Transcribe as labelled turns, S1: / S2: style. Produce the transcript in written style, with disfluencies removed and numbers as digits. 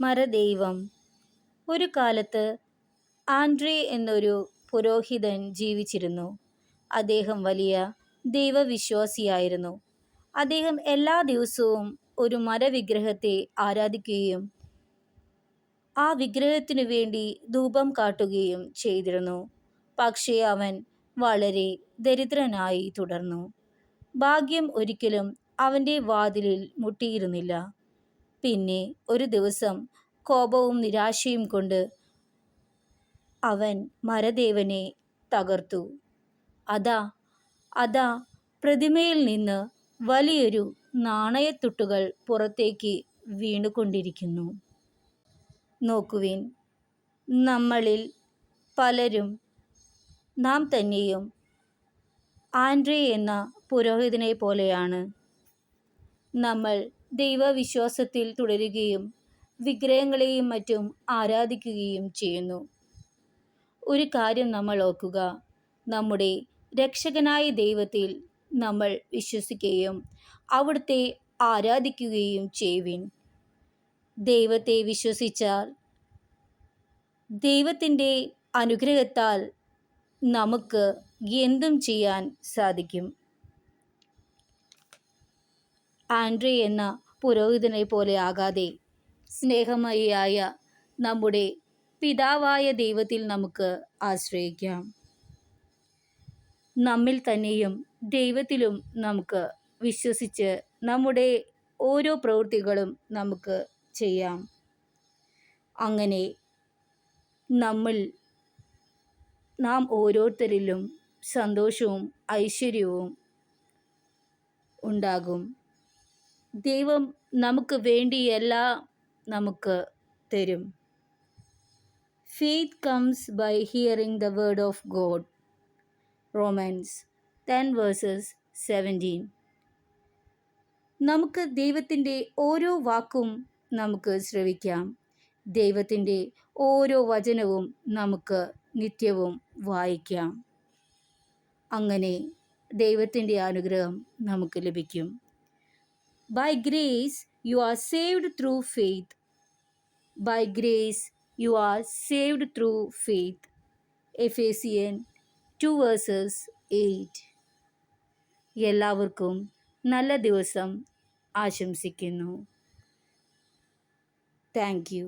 S1: മരദൈവം. ഒരു കാലത്ത് ആൻഡ്രേ എന്നൊരു പുരോഹിതൻ ജീവിച്ചിരുന്നു. അദ്ദേഹം വലിയ ദൈവവിശ്വാസിയായിരുന്നു. അദ്ദേഹം എല്ലാ ദിവസവും ഒരു മരവിഗ്രഹത്തെ ആരാധിക്കുകയും ആ വിഗ്രഹത്തിനു വേണ്ടി ധൂപം കാട്ടുകയും ചെയ്തിരുന്നു. പക്ഷേ അവൻ വളരെ ദരിദ്രനായി തുടർന്നു. ഭാഗ്യം ഒരിക്കലും അവൻ്റെ വാതിലിൽ മുട്ടിയിരുന്നില്ല. പിന്നെ ഒരു ദിവസം കോപവും നിരാശയും കൊണ്ട് അവൻ മരദേവനെ തകർത്തു. അതാ അതാ പ്രതിമയിൽ നിന്ന് വലിയൊരു നാണയത്തുട്ടുകൾ പുറത്തേക്ക് വീണുകൊണ്ടിരിക്കുന്നു. നോക്കുവിൻ, നമ്മളിൽ പലരും, നാം തന്നെയും ആൻഡ്രേ എന്ന പുരോഹിതനെ പോലെയാണ്. നമ്മൾ ദൈവവിശ്വാസത്തിൽ തുടരുകയും വിഗ്രഹങ്ങളെയും മറ്റും ആരാധിക്കുകയും ചെയ്യുന്നു. ഒരു കാര്യം നമ്മൾ ഓർക്കുക, നമ്മുടെ രക്ഷകനായ ദൈവത്തിൽ നമ്മൾ വിശ്വസിക്കുകയും അവിടുത്തെ ആരാധിക്കുകയും ചെയ്യുവിൻ. ദൈവത്തെ വിശ്വസിച്ചാൽ ദൈവത്തിൻ്റെ അനുഗ്രഹത്താൽ നമുക്ക് എന്തും ചെയ്യാൻ സാധിക്കും. ആൻഡ്രേ എന്ന പുരോഹിതനെ പോലെ ആകാതെ സ്നേഹമയിയായ നമ്മുടെ പിതാവായ ദൈവത്തിൽ നമുക്ക് ആശ്രയിക്കാം. നമ്മിൽ തന്നെയും ദൈവത്തിലും നമുക്ക് വിശ്വസിച്ച് നമ്മുടെ ഓരോ പ്രവൃത്തികളും നമുക്ക് ചെയ്യാം. അങ്ങനെ നാം ഓരോരുത്തരിലും സന്തോഷവും ഐശ്വര്യവും ഉണ്ടാകും. ദൈവം നമുക്ക് വേണ്ടിയെല്ലാം നമുക്ക് തരും. Faith comes by hearing the word of God. Romans 10:17. നമുക്ക് ദൈവത്തിൻ്റെ ഓരോ വാക്കും നമുക്ക് ശ്രവിക്കാം. ദൈവത്തിൻ്റെ ഓരോ വചനവും നമുക്ക് നിത്യവും വായിക്കാം. അങ്ങനെ ദൈവത്തിൻ്റെ അനുഗ്രഹം നമുക്ക് ലഭിക്കും. By grace you are saved through faith. By grace you are saved through faith. Ephesians 2:8. എല്ലാവർക്കും നല്ല ദിവസം ആശംസിക്കുന്നു. Thank you.